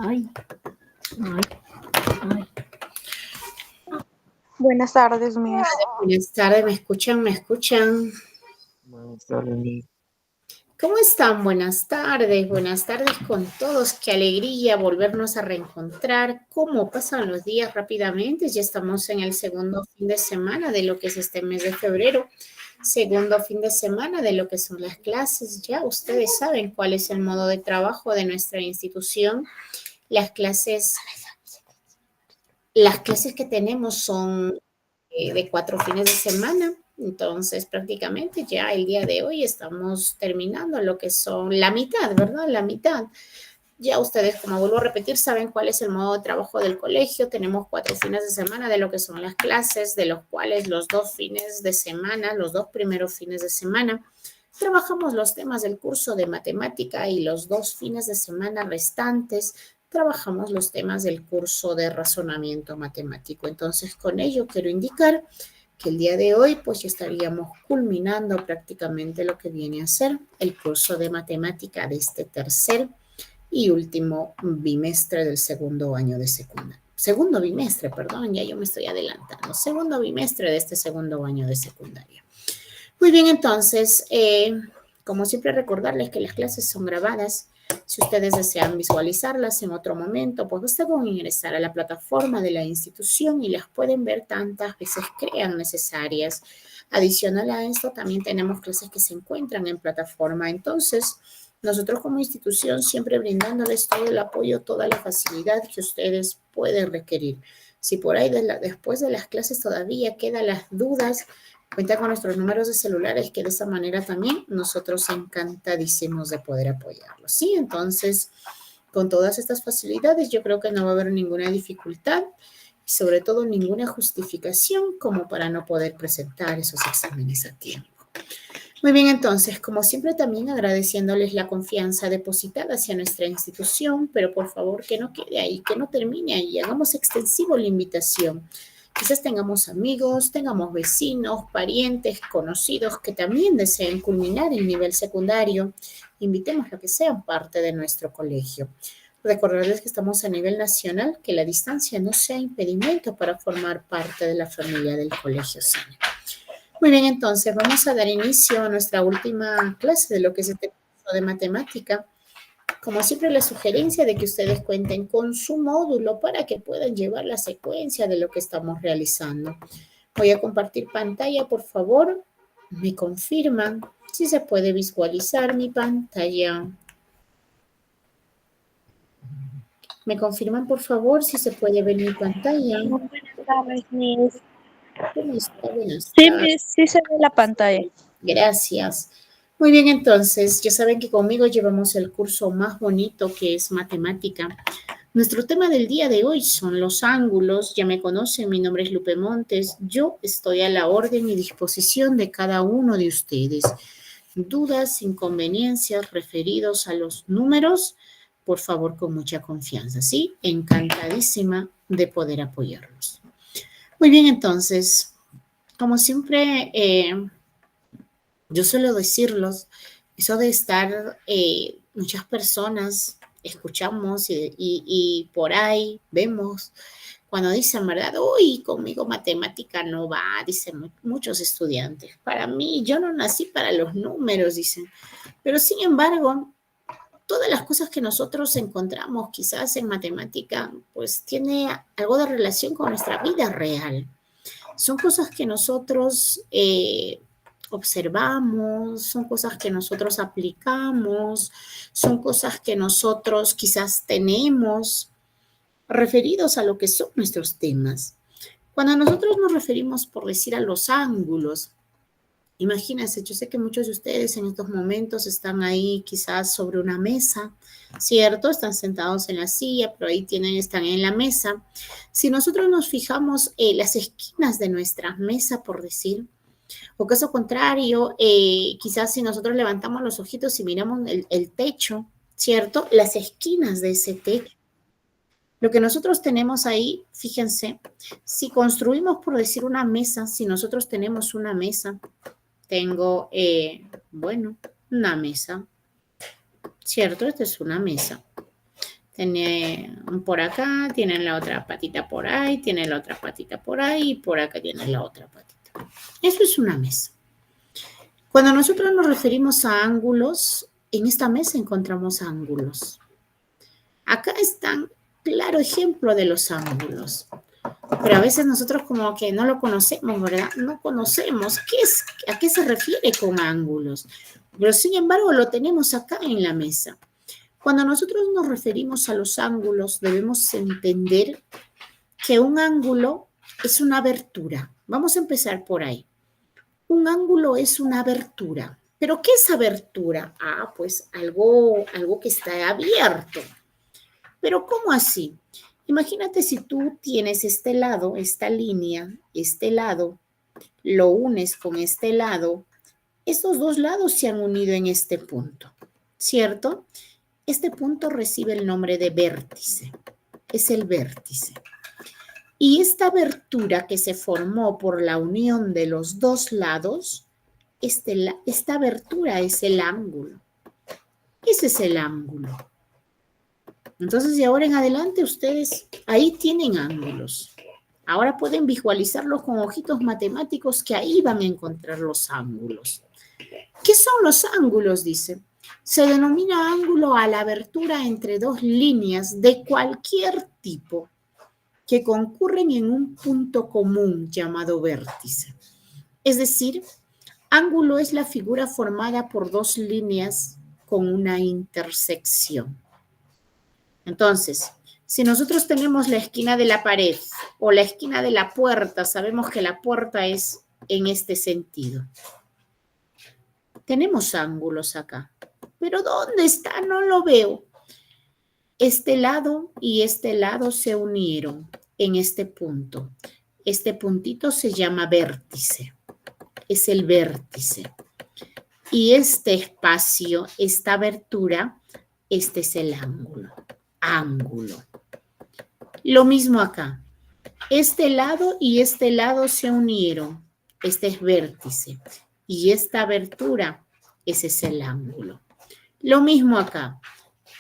Ay, ay, ay. Buenas tardes, Miss. Buenas tardes, ¿me escuchan? ¿Me escuchan? Buenas tardes, Miss. ¿Cómo están? Buenas tardes con todos. Qué alegría volvernos a reencontrar. ¿Cómo pasan los días rápidamente? Ya estamos en el segundo fin de semana de lo que es este mes de febrero. Segundo fin de semana de lo que son las clases. Ya ustedes saben cuál es el modo de trabajo de nuestra institución. Las clases que tenemos son de 4 fines de semana. Entonces, prácticamente ya el día de hoy estamos terminando lo que son la mitad, ¿verdad? La mitad. Ya ustedes, como vuelvo a repetir, saben cuál es el modo de trabajo del colegio. Tenemos 4 fines de semana de lo que son las clases, de los cuales los 2 fines de semana, los 2 primeros fines de semana, trabajamos los temas del curso de matemática y los 2 fines de semana restantes trabajamos los temas del curso de razonamiento matemático. Entonces, con ello quiero indicar que el día de hoy pues ya estaríamos culminando prácticamente lo que viene a ser el curso de matemática de este tercer y último bimestre del segundo año de secundaria. Segundo bimestre, perdón, ya yo me estoy adelantando. Segundo bimestre de este segundo año de secundaria. Muy bien, entonces, como siempre recordarles que las clases son grabadas. Si ustedes desean visualizarlas en otro momento, pues ustedes van a ingresar a la plataforma de la institución y las pueden ver tantas veces crean necesarias. Adicional a esto, también tenemos clases que se encuentran en plataforma. Entonces, nosotros como institución siempre brindándoles todo el apoyo, toda la facilidad que ustedes pueden requerir. Si por ahí después de las clases todavía quedan las dudas, cuenta con nuestros números de celulares, que de esa manera también nosotros encantadísimos de poder apoyarlos. Sí, entonces, con todas estas facilidades, yo creo que no va a haber ninguna dificultad y sobre todo ninguna justificación como para no poder presentar esos exámenes a tiempo. Muy bien, entonces, como siempre también agradeciéndoles la confianza depositada hacia nuestra institución, pero por favor que no quede ahí, que no termine ahí, hagamos extensivo la invitación. Quizás tengamos amigos, tengamos vecinos, parientes, conocidos que también deseen culminar el nivel secundario. Invitemos a que sean parte de nuestro colegio. Recordarles que estamos a nivel nacional, que la distancia no sea impedimento para formar parte de la familia del Colegio Sena. Muy bien, entonces vamos a dar inicio a nuestra última clase de lo que es este curso de matemática. Como siempre, la sugerencia de que ustedes cuenten con su módulo para que puedan llevar la secuencia de lo que estamos realizando. Voy a compartir pantalla, por favor. Me confirman si se puede visualizar mi pantalla. Me confirman, por favor, si se puede ver mi pantalla. Buenas tardes, Miss. ¿Cómo está? Buenas Sí, tardes. Miss, sí se ve la pantalla. Gracias. Muy bien, entonces, ya saben que conmigo llevamos el curso más bonito que es matemática. Nuestro tema del día de hoy son los ángulos. Ya me conocen, mi nombre es Lupe Montes. Yo estoy a la orden y disposición de cada uno de ustedes. Dudas, inconveniencias referidos a los números, por favor, con mucha confianza, ¿sí? Encantadísima de poder apoyarlos. Muy bien, entonces, como siempre, yo suelo decirlos, eso de estar muchas personas escuchamos y por ahí vemos cuando dicen, ¿verdad? Uy, conmigo matemática no va, dicen muchos estudiantes. Para mí, yo no nací para los números, dicen. Pero sin embargo, todas las cosas que nosotros encontramos quizás en matemática, pues tiene algo de relación con nuestra vida real. Son cosas que nosotros observamos, son cosas que nosotros aplicamos, son cosas que nosotros quizás tenemos referidos a lo que son nuestros temas. Cuando nosotros nos referimos, por decir, a los ángulos, imagínense, yo sé que muchos de ustedes en estos momentos están ahí quizás sobre una mesa, ¿cierto? Están sentados en la silla, pero ahí están en la mesa. Si nosotros nos fijamos en las esquinas de nuestra mesa, por decir, o caso contrario, quizás si nosotros levantamos los ojitos y miramos el techo, ¿cierto? Las esquinas de ese techo. Lo que nosotros tenemos ahí, fíjense, si construimos, por decir, una mesa, si nosotros tenemos una mesa, tengo, bueno, una mesa, ¿cierto? Esta es una mesa. Tiene por acá, tienen la otra patita por ahí, tiene la otra patita por ahí y por acá tiene la otra patita. Eso es una mesa. Cuando nosotros nos referimos a ángulos, en esta mesa encontramos ángulos. Acá están claro ejemplo de los ángulos. Pero a veces nosotros como que no lo conocemos, ¿verdad? No conocemos a qué se refiere con ángulos. Pero sin embargo lo tenemos acá en la mesa. Cuando nosotros nos referimos a los ángulos, debemos entender que un ángulo es una abertura. Vamos a empezar por ahí. Un ángulo es una abertura. ¿Pero qué es abertura? Ah, pues algo que está abierto. ¿Pero cómo así? Imagínate si tú tienes este lado, esta línea, este lado, lo unes con este lado, estos dos lados se han unido en este punto, ¿cierto? Este punto recibe el nombre de vértice, es el vértice. Y esta abertura que se formó por la unión de los dos lados, esta abertura es el ángulo. Ese es el ángulo. Entonces, de ahora en adelante, ustedes ahí tienen ángulos. Ahora pueden visualizarlos con ojitos matemáticos que ahí van a encontrar los ángulos. ¿Qué son los ángulos? Dice. Se denomina ángulo a la abertura entre dos líneas de cualquier tipo que concurren en un punto común llamado vértice. Es decir, ángulo es la figura formada por dos líneas con una intersección. Entonces, si nosotros tenemos la esquina de la pared o la esquina de la puerta, sabemos que la puerta es en este sentido. Tenemos ángulos acá. ¿Pero dónde está? No lo veo. Este lado y este lado se unieron en este punto. Este puntito se llama vértice. Es el vértice. Y este espacio, esta abertura, este es el ángulo. Ángulo. Lo mismo acá. Este lado y este lado se unieron. Este es vértice. Y esta abertura, ese es el ángulo. Lo mismo acá.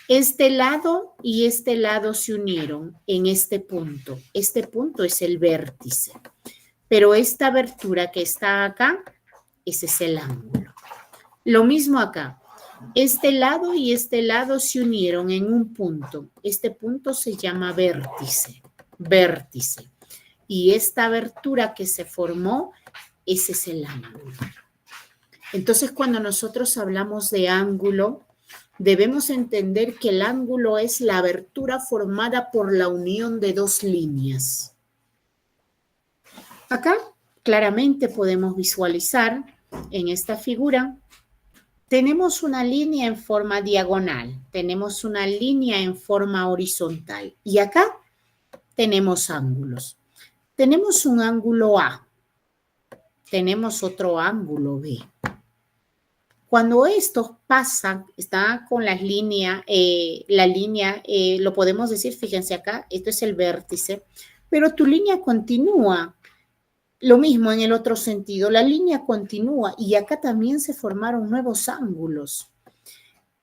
Este lado y este lado se unieron en este punto. Este punto es el vértice. Pero esta abertura que está acá, ese es el ángulo. Lo mismo acá. Este lado y este lado se unieron en un punto. Este punto se llama vértice. Vértice. Y esta abertura que se formó, ese es el ángulo. Entonces, cuando nosotros hablamos de ángulo, debemos entender que el ángulo es la abertura formada por la unión de dos líneas. Acá claramente podemos visualizar en esta figura, tenemos una línea en forma diagonal, tenemos una línea en forma horizontal y acá tenemos ángulos. Tenemos un ángulo A, tenemos otro ángulo B. Cuando estos pasan, está con las líneas, lo podemos decir, fíjense acá, esto es el vértice, pero tu línea continúa. Lo mismo en el otro sentido, la línea continúa y acá también se formaron nuevos ángulos.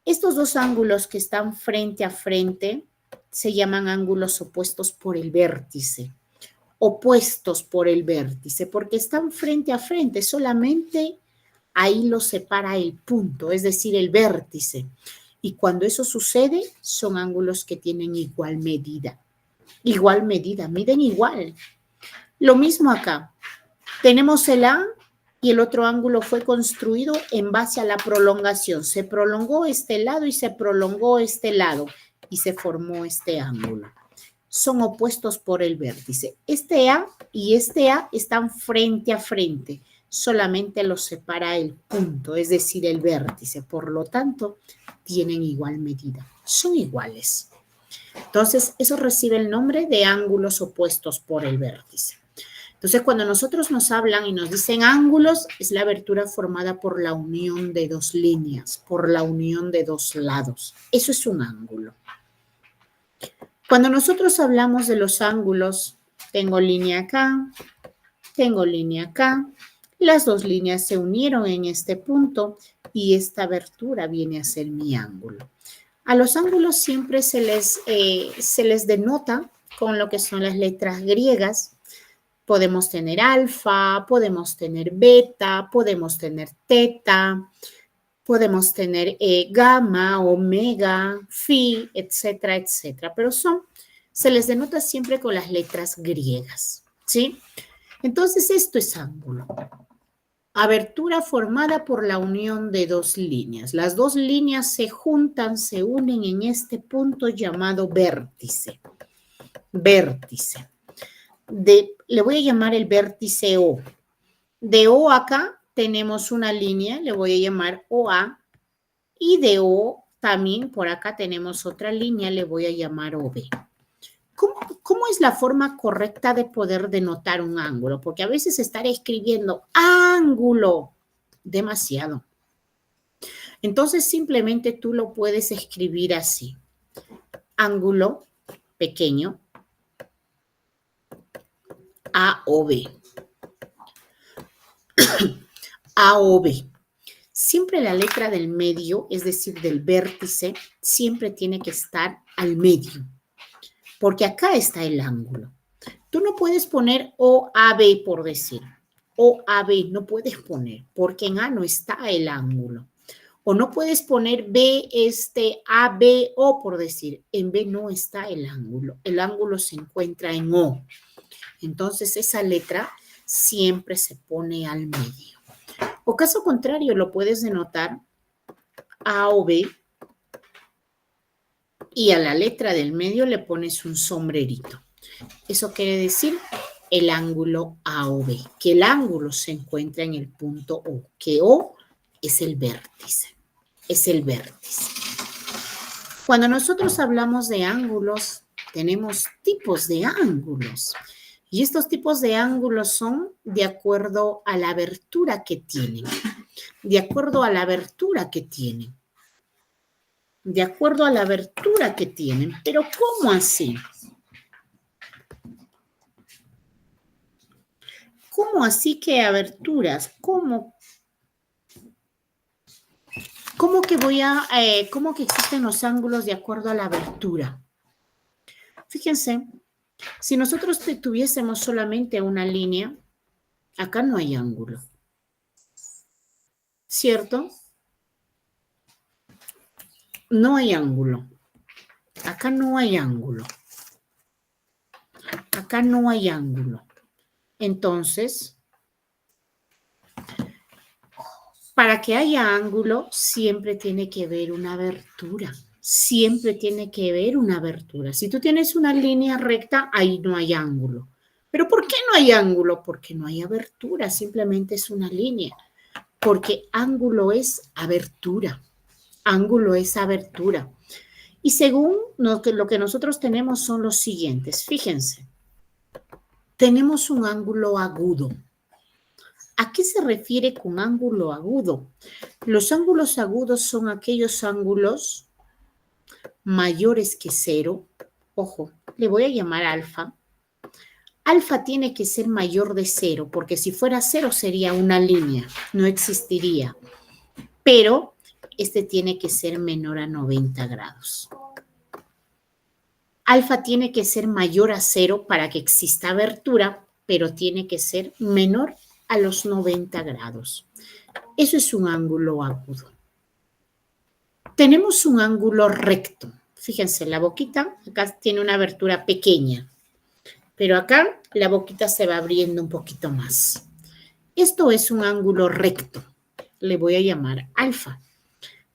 Estos dos ángulos que están frente a frente se llaman ángulos opuestos por el vértice. Opuestos por el vértice, porque están frente a frente, solamente ahí los separa el punto, es decir, el vértice. Y cuando eso sucede, son ángulos que tienen igual medida. Igual medida, miden igual. Lo mismo acá. Tenemos el A y el otro ángulo fue construido en base a la prolongación. Se prolongó este lado y se prolongó este lado y se formó este ángulo. Son opuestos por el vértice. Este A y este A están frente a frente. Solamente los separa el punto, es decir, el vértice. Por lo tanto, tienen igual medida. Son iguales. Entonces, eso recibe el nombre de ángulos opuestos por el vértice. Entonces, cuando nosotros nos hablan y nos dicen ángulos, es la abertura formada por la unión de dos líneas, por la unión de dos lados. Eso es un ángulo. Cuando nosotros hablamos de los ángulos, tengo línea acá, tengo línea acá. Las dos líneas se unieron en este punto y esta abertura viene a ser mi ángulo. A los ángulos siempre se les denota con lo que son las letras griegas. Podemos tener alfa, podemos tener beta, podemos tener teta, podemos tener gamma, omega, phi, etcétera, etcétera. Pero se les denota siempre con las letras griegas, ¿sí? Entonces, esto es ángulo. Abertura formada por la unión de dos líneas. Las dos líneas se juntan, se unen en este punto llamado vértice. Vértice. Le voy a llamar el vértice O. De O acá tenemos una línea, le voy a llamar OA. Y de O también por acá tenemos otra línea, le voy a llamar OB. ¿Cómo es la forma correcta de poder denotar un ángulo? Porque a veces estaré escribiendo ángulo demasiado. Entonces simplemente tú lo puedes escribir así. Ángulo pequeño AOB. AOB. Siempre la letra del medio, es decir, del vértice, siempre tiene que estar al medio. Porque acá está el ángulo. Tú no puedes poner OAB por decir. OAB no puedes poner porque en A no está el ángulo. O no puedes poner ABO por decir. En B no está el ángulo. El ángulo se encuentra en O. Entonces esa letra siempre se pone al medio. O caso contrario lo puedes denotar A o B. Y a la letra del medio le pones un sombrerito. Eso quiere decir el ángulo AOB, que el ángulo se encuentra en el punto O, que O es el vértice, es el vértice. Cuando nosotros hablamos de ángulos, tenemos tipos de ángulos. Y estos tipos de ángulos son de acuerdo a la abertura que tienen. De acuerdo a la abertura que tienen. De acuerdo a la abertura que tienen. Pero ¿cómo así? ¿Cómo así que aberturas? ¿Cómo que existen los ángulos de acuerdo a la abertura? Fíjense, si nosotros tuviésemos solamente una línea, acá no hay ángulo. ¿Cierto? No hay ángulo. Acá no hay ángulo. Acá no hay ángulo. Entonces, para que haya ángulo, siempre tiene que haber una abertura. Siempre tiene que haber una abertura. Si tú tienes una línea recta, ahí no hay ángulo. ¿Pero por qué no hay ángulo? Porque no hay abertura. Simplemente es una línea. Porque ángulo es abertura. Ángulo es abertura. Y según lo que nosotros tenemos son los siguientes. Fíjense. Tenemos un ángulo agudo. ¿A qué se refiere con ángulo agudo? Los ángulos agudos son aquellos ángulos mayores que 0. Ojo, le voy a llamar alfa. Alfa tiene que ser mayor de 0, porque si fuera 0 sería una línea, no existiría. Pero este tiene que ser menor a 90 grados. Alfa tiene que ser mayor a 0 para que exista abertura, pero tiene que ser menor a los 90 grados. Eso es un ángulo agudo. Tenemos un ángulo recto. Fíjense, la boquita acá tiene una abertura pequeña, pero acá la boquita se va abriendo un poquito más. Esto es un ángulo recto. Le voy a llamar alfa.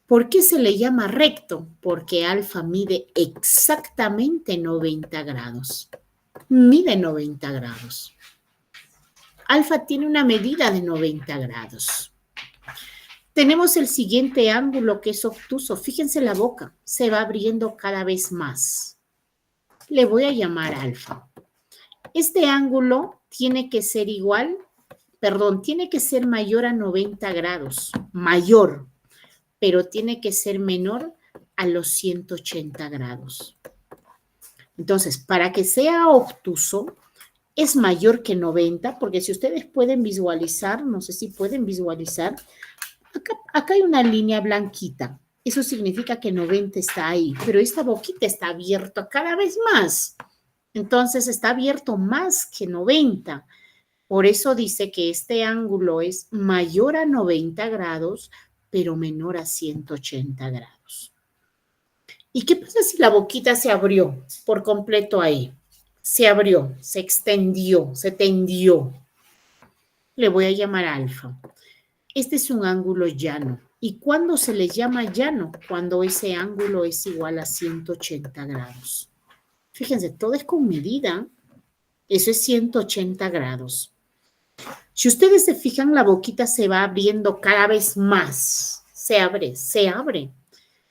¿Por qué se le llama recto? Porque alfa mide exactamente 90 grados. Mide 90 grados. Alfa tiene una medida de 90 grados. Tenemos el siguiente ángulo que es obtuso. Fíjense la boca, se va abriendo cada vez más. Le voy a llamar alfa. Este ángulo tiene que ser tiene que ser mayor a 90 grados. Mayor. Pero tiene que ser menor a los 180 grados. Entonces, para que sea obtuso, es mayor que 90, porque si ustedes pueden visualizar, no sé si pueden visualizar, acá hay una línea blanquita. Eso significa que 90 está ahí, pero esta boquita está abierta cada vez más. Entonces está abierto más que 90. Por eso dice que este ángulo es mayor a 90 grados, pero menor a 180 grados. ¿Y qué pasa si la boquita se abrió por completo ahí? Se abrió, se extendió, se tendió. Le voy a llamar alfa. Este es un ángulo llano. ¿Y cuándo se le llama llano? Cuando ese ángulo es igual a 180 grados. Fíjense, todo es con medida. Eso es 180 grados. Si ustedes se fijan, la boquita se va abriendo cada vez más. Se abre, se abre.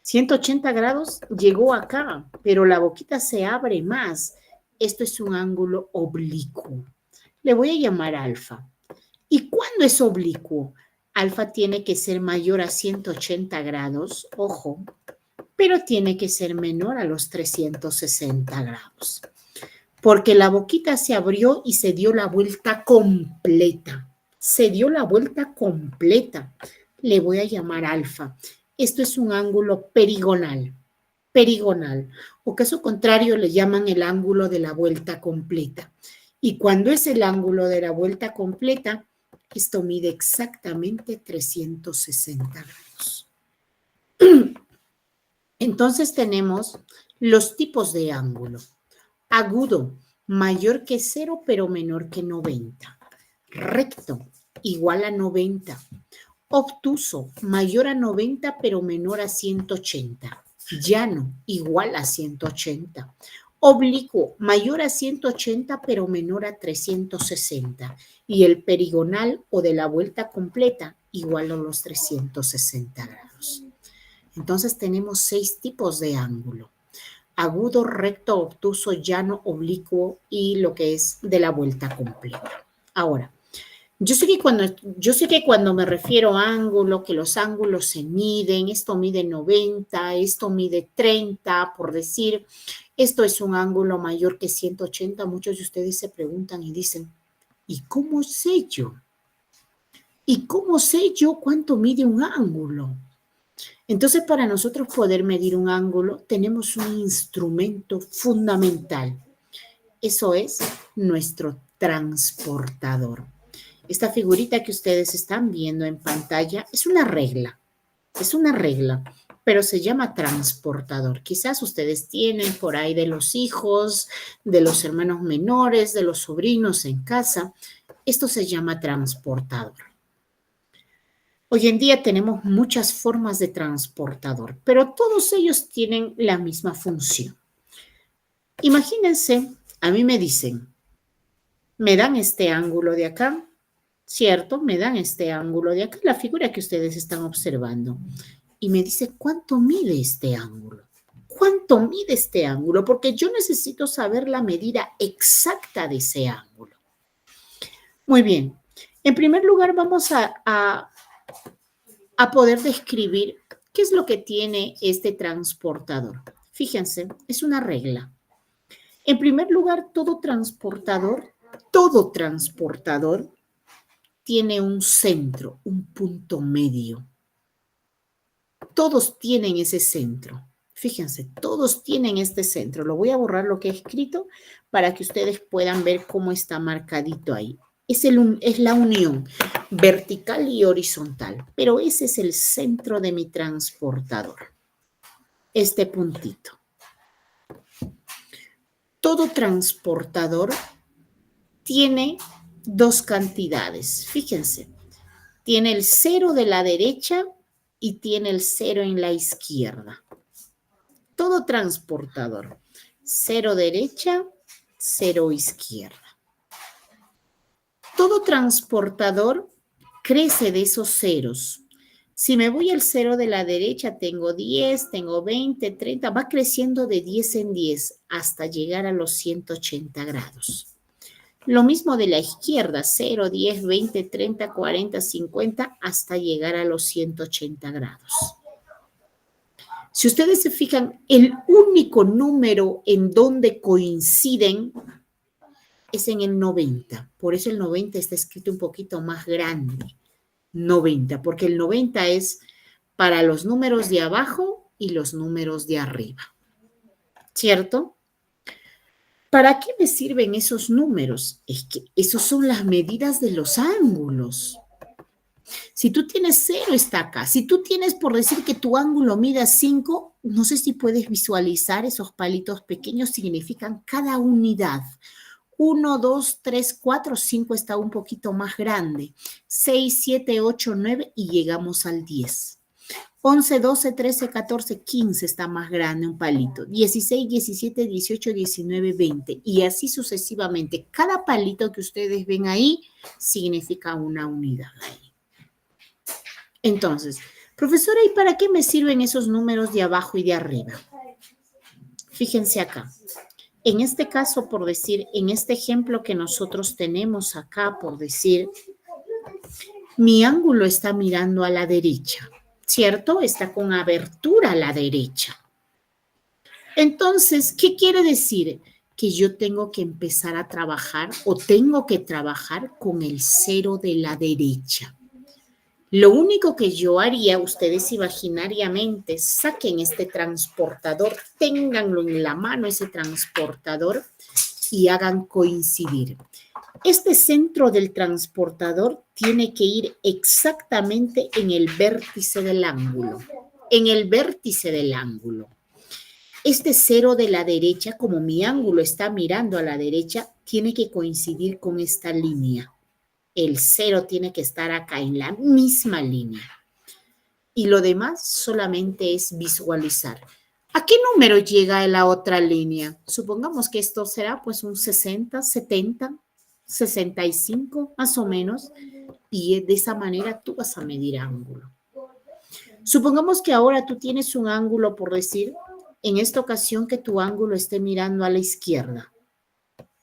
180 grados llegó acá, pero la boquita se abre más. Esto es un ángulo oblicuo. Le voy a llamar alfa. ¿Y cuándo es oblicuo? Alfa tiene que ser mayor a 180 grados, ojo, pero tiene que ser menor a los 360 grados. Porque la boquita se abrió y se dio la vuelta completa. Se dio la vuelta completa. Le voy a llamar alfa. Esto es un ángulo perigonal. Perigonal. O caso contrario le llaman el ángulo de la vuelta completa. Y cuando es el ángulo de la vuelta completa, esto mide exactamente 360 grados. Entonces tenemos los tipos de ángulo. Agudo, mayor que 0 pero menor que 90. Recto, igual a 90. Obtuso, mayor a 90 pero menor a 180. Llano, igual a 180. Oblicuo, mayor a 180 pero menor a 360. Y el perigonal o de la vuelta completa, igual a los 360 grados. Entonces tenemos 6 tipos de ángulo. Agudo, recto, obtuso, llano, oblicuo y lo que es de la vuelta completa. Ahora, yo sé que cuando me refiero a ángulo, que los ángulos se miden, esto mide 90, esto mide 30, por decir, esto es un ángulo mayor que 180. Muchos de ustedes se preguntan y dicen, ¿y cómo sé yo? ¿Y cómo sé yo cuánto mide un ángulo? Entonces, para nosotros poder medir un ángulo, tenemos un instrumento fundamental. Eso es nuestro transportador. Esta figurita que ustedes están viendo en pantalla es una regla, pero se llama transportador. Quizás ustedes tienen por ahí de los hijos, de los hermanos menores, de los sobrinos en casa. Esto se llama transportador. Hoy en día tenemos muchas formas de transportador, pero todos ellos tienen la misma función. Imagínense, a mí me dicen, me dan este ángulo de acá, ¿cierto? Me dan este ángulo de acá, la figura que ustedes están observando. Y me dice, ¿cuánto mide este ángulo? ¿Cuánto mide este ángulo? Porque yo necesito saber la medida exacta de ese ángulo. Muy bien. En primer lugar, vamos a poder describir qué es lo que tiene este transportador. Fíjense, es una regla. En primer lugar, todo transportador tiene un centro, un punto medio. Todos tienen ese centro. Fíjense, todos tienen este centro. Lo voy a borrar lo que he escrito para que ustedes puedan ver cómo está marcadito ahí. Es la unión vertical y horizontal, pero ese es el centro de mi transportador. Este puntito. Todo transportador tiene dos cantidades. Fíjense, tiene el 0 de la derecha y tiene el 0 en la izquierda. Todo transportador, 0 derecha, 0 izquierda. Todo transportador crece de esos ceros. Si me voy al 0 de la derecha, tengo 10, tengo 20, 30, va creciendo de 10 en 10 hasta llegar a los 180 grados. Lo mismo de la izquierda, 0, 10, 20, 30, 40, 50, hasta llegar a los 180 grados. Si ustedes se fijan, el único número en donde coinciden es en el 90. Por eso el 90 está escrito un poquito más grande. 90, porque el 90 es para los números de abajo y los números de arriba, ¿cierto? ¿Para qué me sirven esos números? Es que esos son las medidas de los ángulos. Si tú tienes 0, está acá. Si tú tienes, por decir que tu ángulo mida 5, no sé si puedes visualizar esos palitos pequeños, significan cada unidad. 1, 2, 3, 4, 5 está un poquito más grande. 6, 7, 8, 9 y llegamos al 10. 11, 12, 13, 14, 15 está más grande un palito. 16, 17, 18, 19, 20. Y así sucesivamente. Cada palito que ustedes ven ahí significa una unidad ahí. Entonces, profesora, ¿y para qué me sirven esos números de abajo y de arriba? Fíjense acá. En este caso, por decir, en este ejemplo que nosotros tenemos acá, por decir, mi ángulo está mirando a la derecha, ¿cierto? Está con abertura a la derecha. Entonces, ¿qué quiere decir? Que yo tengo que empezar a trabajar o tengo que trabajar con el 0 de la derecha. Lo único que yo haría, ustedes imaginariamente, saquen este transportador, ténganlo en la mano ese transportador y hagan coincidir. Este centro del transportador tiene que ir exactamente en el vértice del ángulo, en el vértice del ángulo. Este 0 de la derecha, como mi ángulo está mirando a la derecha, tiene que coincidir con esta línea. El 0 tiene que estar acá en la misma línea. Y lo demás solamente es visualizar. ¿A qué número llega la otra línea? Supongamos que esto será pues un 60, 70, 65 más o menos. Y de esa manera tú vas a medir ángulo. Supongamos que ahora tú tienes un ángulo, por decir, en esta ocasión que tu ángulo esté mirando a la izquierda.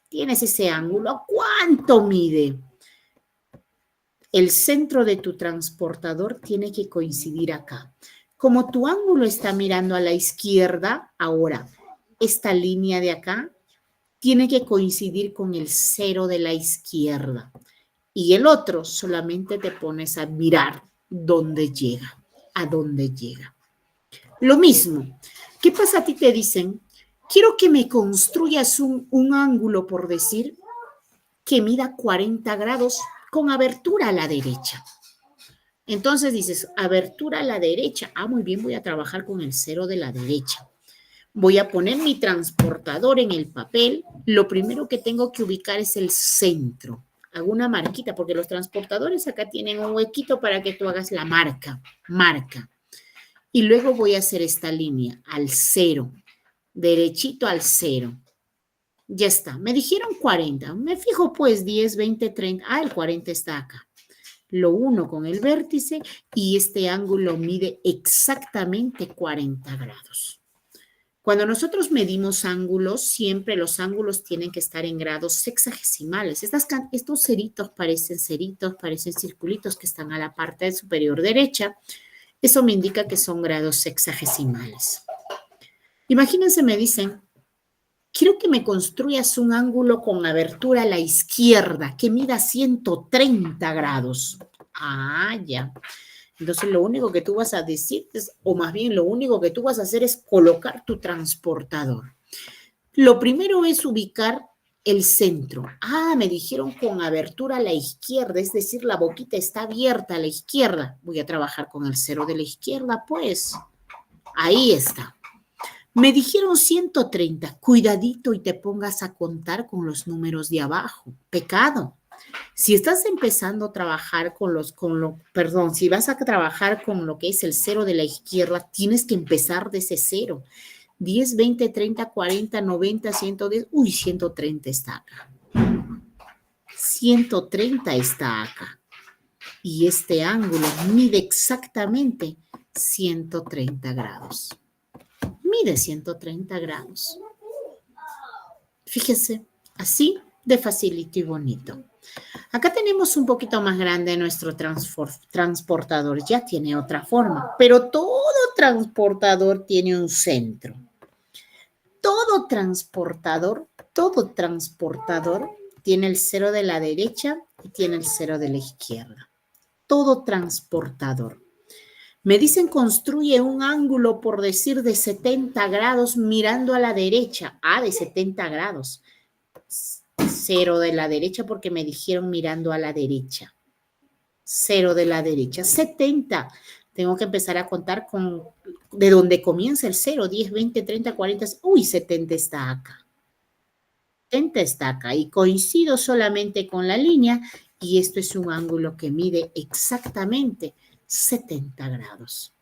Tienes ese ángulo. ¿Cuánto mide? El centro de tu transportador tiene que coincidir acá. Como tu ángulo está mirando a la izquierda, ahora esta línea de acá tiene que coincidir con el 0 de la izquierda. Y el otro solamente te pones a mirar dónde llega, a dónde llega. Lo mismo. ¿Qué pasa a ti? Te dicen, quiero que me construyas un ángulo, por decir, que mida 40 grados con abertura a la derecha. Entonces dices, abertura a la derecha. Ah, muy bien, voy a trabajar con el 0 de la derecha. Voy a poner mi transportador en el papel. Lo primero que tengo que ubicar es el centro. Hago una marquita, porque los transportadores acá tienen un huequito para que tú hagas la marca. Marca. Y luego voy a hacer esta línea al 0. Derechito al 0. Ya está. Me dijeron 40. Me fijo pues 10, 20, 30. Ah, el 40 está acá. Lo uno con el vértice y este ángulo mide exactamente 40 grados. Cuando nosotros medimos ángulos, siempre los ángulos tienen que estar en grados sexagesimales. Estos ceritos, parecen circulitos que están a la parte superior derecha. Eso me indica que son grados sexagesimales. Imagínense, me dicen, quiero que me construyas un ángulo con abertura a la izquierda que mida 130 grados. Ah, ya. Entonces, lo único que tú vas a decir es, o más bien lo único que tú vas a hacer es colocar tu transportador. Lo primero es ubicar el centro. Ah, me dijeron con abertura a la izquierda, es decir, la boquita está abierta a la izquierda. Voy a trabajar con el 0 de la izquierda, pues. Ahí está. Me dijeron 130. Cuidadito y te pongas a contar con los números de abajo. Pecado. Si estás empezando a trabajar si vas a trabajar con lo que es el 0 de la izquierda, tienes que empezar de ese 0. 10, 20, 30, 40, 90, 110. Uy, 130 está acá. 130 está acá. Y este ángulo mide exactamente 130 grados. Mide 130 grados. Fíjese, así de facilito y bonito. Acá tenemos un poquito más grande nuestro transportador. Ya tiene otra forma, pero todo transportador tiene un centro. Todo transportador tiene el 0 de la derecha y tiene el 0 de la izquierda. Todo transportador. Me dicen construye un ángulo, por decir, de 70 grados mirando a la derecha. Ah, de 70 grados. 0 de la derecha porque me dijeron mirando a la derecha. 0 de la derecha. 70. Tengo que empezar a contar de donde comienza el 0. 10, 20, 30, 40. Uy, 70 está acá. 70 está acá y coincido solamente con la línea y esto es un ángulo que mide exactamente 70 grados.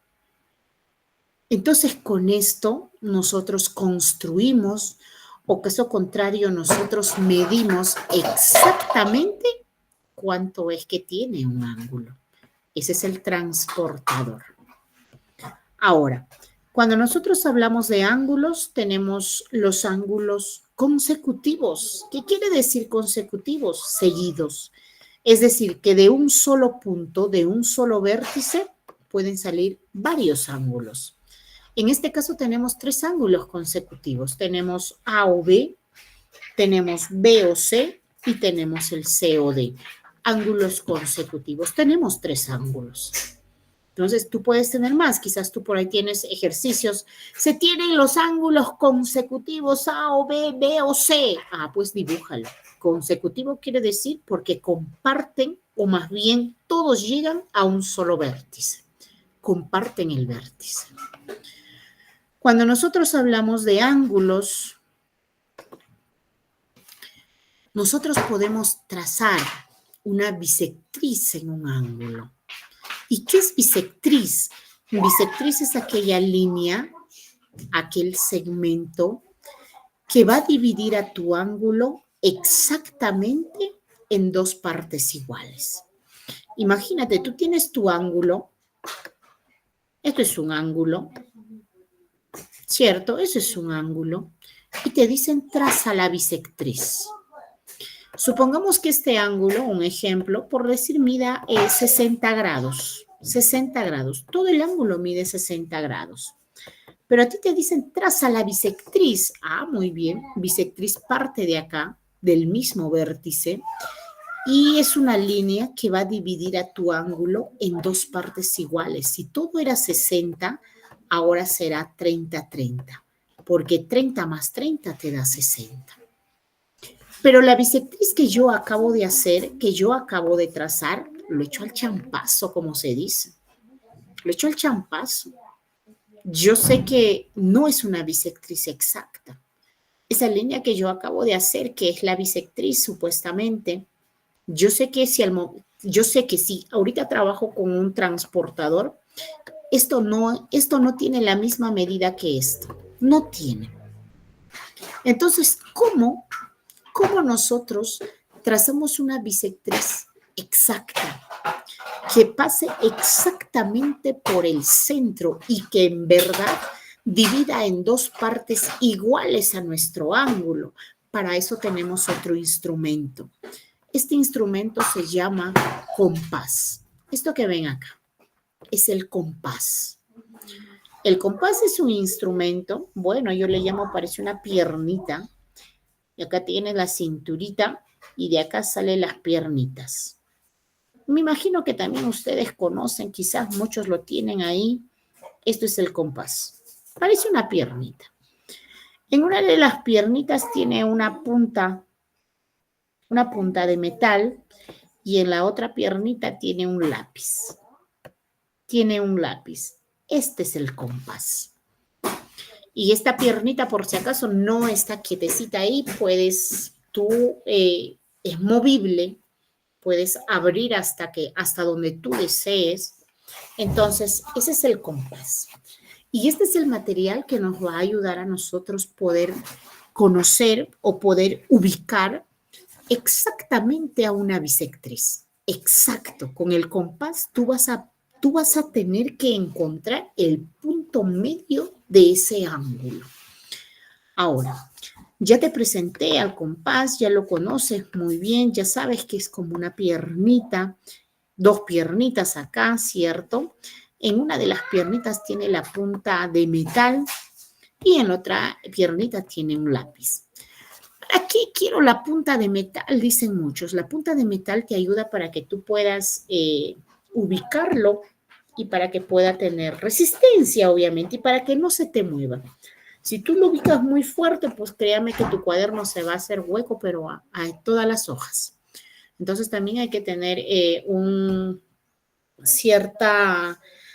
Entonces, con esto nosotros construimos, o caso contrario, nosotros medimos exactamente cuánto es que tiene un ángulo. Ese es el transportador. Ahora, cuando nosotros hablamos de ángulos, tenemos los ángulos consecutivos. ¿Qué quiere decir consecutivos? Seguidos. Es decir, que de un solo punto, de un solo vértice, pueden salir varios ángulos. En este caso tenemos 3 ángulos consecutivos. Tenemos A o B, tenemos B o C y tenemos el C o D. Ángulos consecutivos. Tenemos 3 ángulos. Entonces, tú puedes tener más. Quizás tú por ahí tienes ejercicios. Se tienen los ángulos consecutivos A o B, B o C. Ah, pues dibújalo. Consecutivo quiere decir porque comparten, o más bien todos llegan a un solo vértice. Comparten el vértice. Cuando nosotros hablamos de ángulos, nosotros podemos trazar una bisectriz en un ángulo. ¿Y qué es bisectriz? Bisectriz es aquella línea, aquel segmento que va a dividir a tu ángulo exactamente en 2 partes iguales. Imagínate, tú tienes tu ángulo. Esto es un ángulo. ¿Cierto? Eso es un ángulo. Y te dicen traza la bisectriz. Supongamos que este ángulo, un ejemplo, por decir, mida 60 grados. 60 grados. Todo el ángulo mide 60 grados. Pero a ti te dicen traza la bisectriz. Ah, muy bien. Bisectriz parte de acá, del mismo vértice. Y es una línea que va a dividir a tu ángulo en 2 partes iguales. Si todo era 60, ahora será 30-30, porque 30 más 30 te da 60. Pero la bisectriz que yo acabo de hacer, que yo acabo de trazar, lo he hecho al champazo, como se dice. Lo he hecho al champazo. Yo sé que no es una bisectriz exacta. Esa línea que yo acabo de hacer, que es la bisectriz supuestamente, yo sé que si ahorita trabajo con un transportador, esto no tiene la misma medida que esto. No tiene. Entonces, ¿cómo nosotros trazamos una bisectriz exacta que pase exactamente por el centro y que en verdad divida en 2 partes iguales a nuestro ángulo? Para eso tenemos otro instrumento. Este instrumento se llama compás. Esto que ven acá es el compás. El compás es un instrumento, bueno, yo le llamo, parece una piernita. Y acá tiene la cinturita y de acá salen las piernitas. Me imagino que también ustedes conocen, quizás muchos lo tienen ahí. Esto es el compás. Parece una piernita. En una de las piernitas tiene una punta de metal y en la otra piernita tiene un lápiz. Tiene un lápiz. Este es el compás. Y esta piernita, por si acaso, no está quietecita ahí. Es movible. Puedes abrir hasta donde tú desees. Entonces, ese es el compás. Y este es el material que nos va a ayudar a nosotros poder conocer o poder ubicar exactamente a una bisectriz. Exacto. Con el compás tú vas a tener que encontrar el punto medio de ese ángulo. Ahora, ya te presenté al compás, ya lo conoces muy bien, ya sabes que es como una piernita, 2 piernitas acá, ¿cierto? En una de las piernitas tiene la punta de metal y en la otra piernita tiene un lápiz. ¿Para qué quiero la punta de metal? Dicen muchos. La punta de metal te ayuda para que tú puedas ubicarlo y para que pueda tener resistencia, obviamente, y para que no se te mueva. Si tú lo ubicas muy fuerte, pues créame que tu cuaderno se va a hacer hueco, pero a todas las hojas. Entonces también hay que tener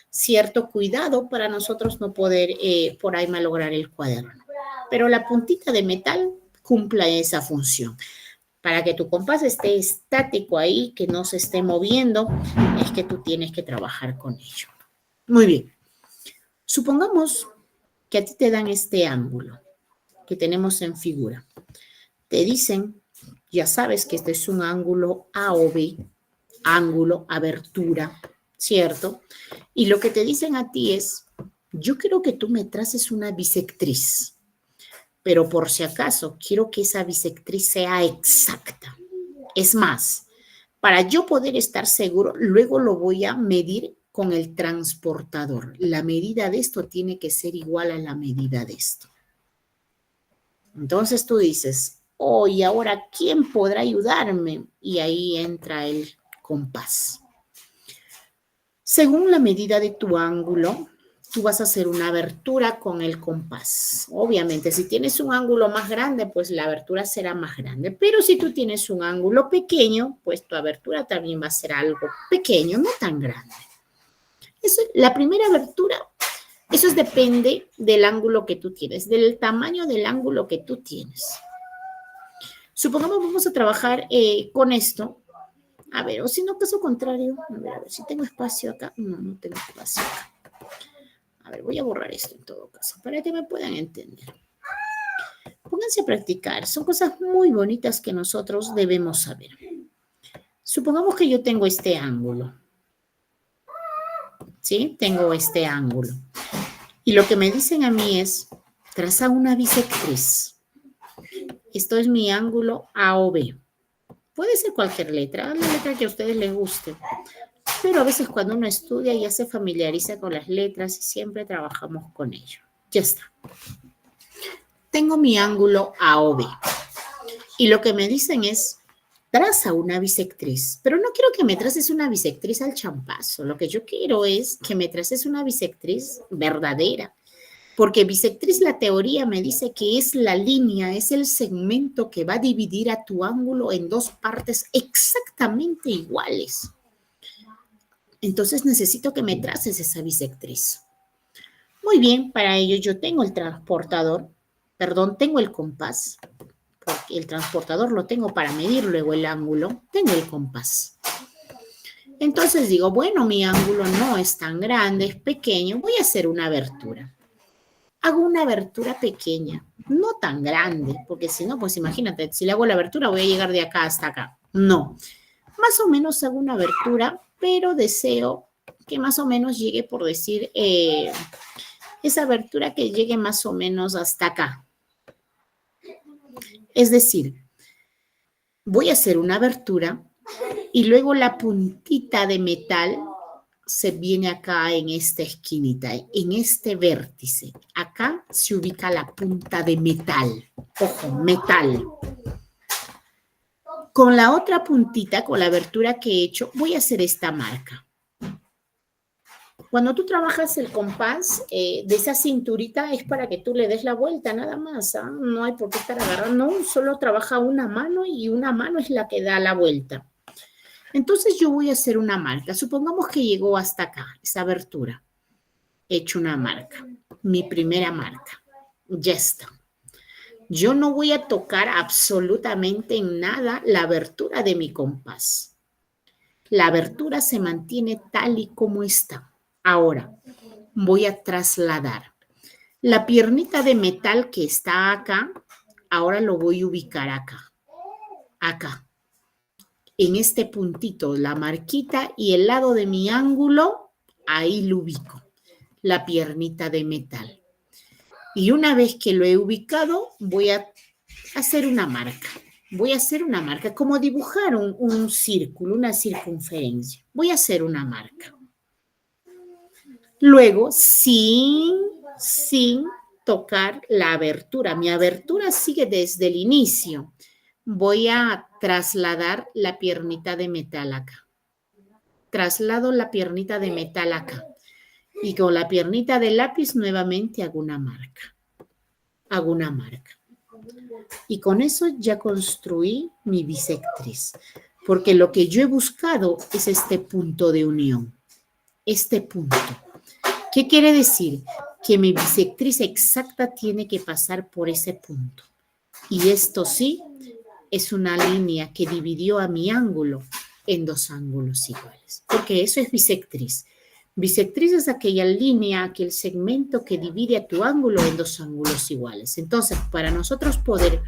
cierto cuidado para nosotros no poder por ahí malograr el cuaderno. Pero la puntita de metal cumple esa función. Para que tu compás esté estático ahí, que no se esté moviendo, es que tú tienes que trabajar con ello. Muy bien. Supongamos que a ti te dan este ángulo que tenemos en figura. Te dicen, ya sabes que este es un ángulo A o B, ángulo, abertura, ¿cierto? Y lo que te dicen a ti es, yo quiero que tú me traces una bisectriz, pero por si acaso quiero que esa bisectriz sea exacta. Es más, para yo poder estar seguro, luego lo voy a medir con el transportador. La medida de esto tiene que ser igual a la medida de esto. Entonces tú dices, oh, ¿y ahora quién podrá ayudarme? Y ahí entra el compás. Según la medida de tu ángulo, tú vas a hacer una abertura con el compás. Obviamente, si tienes un ángulo más grande, pues la abertura será más grande. Pero si tú tienes un ángulo pequeño, pues tu abertura también va a ser algo pequeño, no tan grande. La primera abertura, eso depende del ángulo que tú tienes, del tamaño del ángulo que tú tienes. Supongamos vamos a trabajar con esto. A ver, o si no, caso contrario. A ver, si tengo espacio acá. No, no tengo espacio acá. A ver, voy a borrar esto en todo caso, para que me puedan entender. Pónganse a practicar. Son cosas muy bonitas que nosotros debemos saber. Supongamos que yo tengo este ángulo. ¿Sí? Tengo este ángulo. Y lo que me dicen a mí es, traza una bisectriz. Esto es mi ángulo A o B. Puede ser cualquier letra, la letra que a ustedes les guste. Pero a veces cuando uno estudia ya se familiariza con las letras y siempre trabajamos con ello. Ya está. Tengo mi ángulo A o B. Y lo que me dicen es, traza una bisectriz. Pero no quiero que me traces una bisectriz al champazo. Lo que yo quiero es que me traces una bisectriz verdadera. Porque bisectriz, la teoría me dice que es la línea, es el segmento que va a dividir a tu ángulo en dos partes exactamente iguales. Entonces necesito que me traces esa bisectriz. Muy bien, para ello yo tengo el transportador, tengo el compás, porque el transportador lo tengo para medir luego el ángulo, tengo el compás. Entonces digo, bueno, mi ángulo no es tan grande, es pequeño, voy a hacer una abertura. Hago una abertura pequeña, no tan grande, porque si no, pues imagínate, si le hago la abertura voy a llegar de acá hasta acá. No, más o menos hago una abertura, pero deseo que más o menos llegue, por decir, esa abertura que llegue más o menos hasta acá. Es decir, voy a hacer una abertura y luego la puntita de metal se viene acá en esta esquinita, en este vértice. Acá se ubica la punta de metal. Ojo, metal. Con la otra puntita, con la abertura que he hecho, voy a hacer esta marca. Cuando tú trabajas el compás de esa cinturita es para que tú le des la vuelta nada más. ¿Ah? No hay por qué estar agarrando. No, solo trabaja una mano y una mano es la que da la vuelta. Entonces yo voy a hacer una marca. Supongamos que llegó hasta acá, esa abertura. He hecho una marca, mi primera marca. Ya está. Yo no voy a tocar absolutamente en nada la abertura de mi compás. La abertura se mantiene tal y como está. Ahora, voy a trasladar. La piernita de metal que está acá, ahora lo voy a ubicar acá. Acá. En este puntito, la marquita y el lado de mi ángulo, ahí lo ubico, la piernita de metal. Y una vez que lo he ubicado, voy a hacer una marca. Voy a hacer una marca, como dibujar un círculo, una circunferencia. Voy a hacer una marca. Luego, sin tocar la abertura. Mi abertura sigue desde el inicio. Voy a trasladar la piernita de metal acá. Traslado la piernita de metal acá. Y con la piernita del lápiz nuevamente hago una marca. Hago una marca. Y con eso ya construí mi bisectriz. Porque lo que yo he buscado es este punto de unión. Este punto. ¿Qué quiere decir? Que mi bisectriz exacta tiene que pasar por ese punto. Y esto sí es una línea que dividió a mi ángulo en dos ángulos iguales. Porque eso es bisectriz. Bisectriz es aquella línea, aquel segmento que divide a tu ángulo en dos ángulos iguales. Entonces, para nosotros poder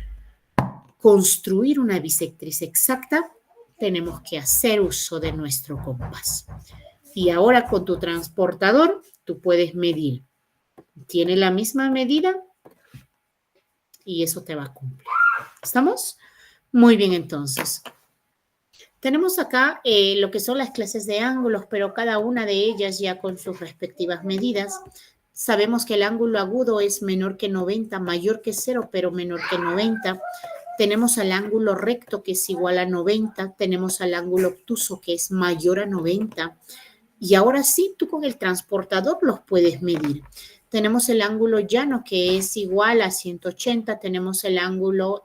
construir una bisectriz exacta, tenemos que hacer uso de nuestro compás. Y ahora con tu transportador, tú puedes medir. Tiene la misma medida y eso te va a cumplir. ¿Estamos? Muy bien, entonces. Tenemos acá lo que son las clases de ángulos, pero cada una de ellas ya con sus respectivas medidas. Sabemos que el ángulo agudo es menor que 90, mayor que 0, pero menor que 90. Tenemos al ángulo recto, que es igual a 90. Tenemos al ángulo obtuso, que es mayor a 90. Y ahora sí, tú con el transportador los puedes medir. Tenemos el ángulo llano, que es igual a 180. Tenemos el ángulo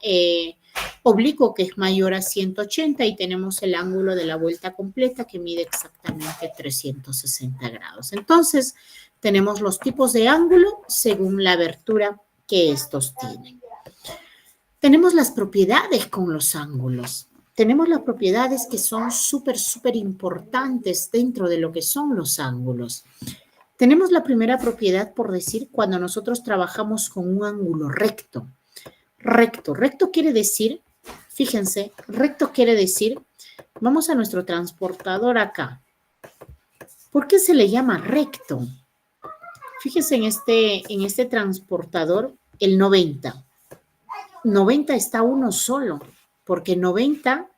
oblicuo, que es mayor a 180. Y tenemos el ángulo de la vuelta completa, que mide exactamente 360 grados. Entonces, tenemos los tipos de ángulo según la abertura que estos tienen. Tenemos las propiedades con los ángulos. Tenemos las propiedades que son súper importantes dentro de lo que son los ángulos. Tenemos la primera propiedad, por decir, cuando nosotros trabajamos con un ángulo recto. Recto quiere decir, fíjense, recto quiere decir, vamos a nuestro transportador acá. ¿Por qué se le llama recto? Fíjense en este transportador, el 90. 90 está uno solo, porque 90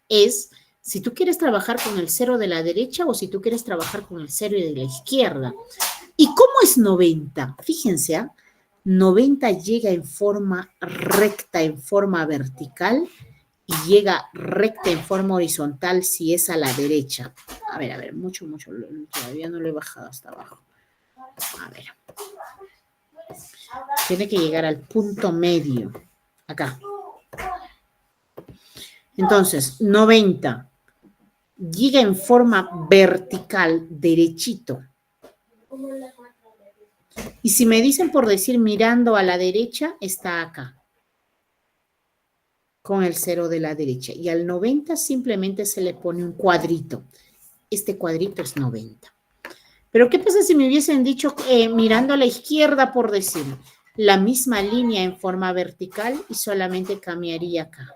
es si tú quieres trabajar con el 0 de la derecha o si tú quieres trabajar con el 0 de la izquierda. ¿Y cómo es 90? Fíjense, ¿eh? 90 llega en forma recta, en forma vertical, y llega recta en forma horizontal si es a la derecha. A ver, mucho, todavía no lo he bajado hasta abajo. A ver. Tiene que llegar al punto medio. Acá. Entonces, 90 llega en forma vertical, derechito. Y si me dicen por decir mirando a la derecha, está acá. Con el 0 de la derecha. Y al 90 simplemente se le pone un cuadrito. Este cuadrito es 90. Pero ¿qué pasa si me hubiesen dicho mirando a la izquierda por decir? La misma línea en forma vertical y solamente cambiaría acá.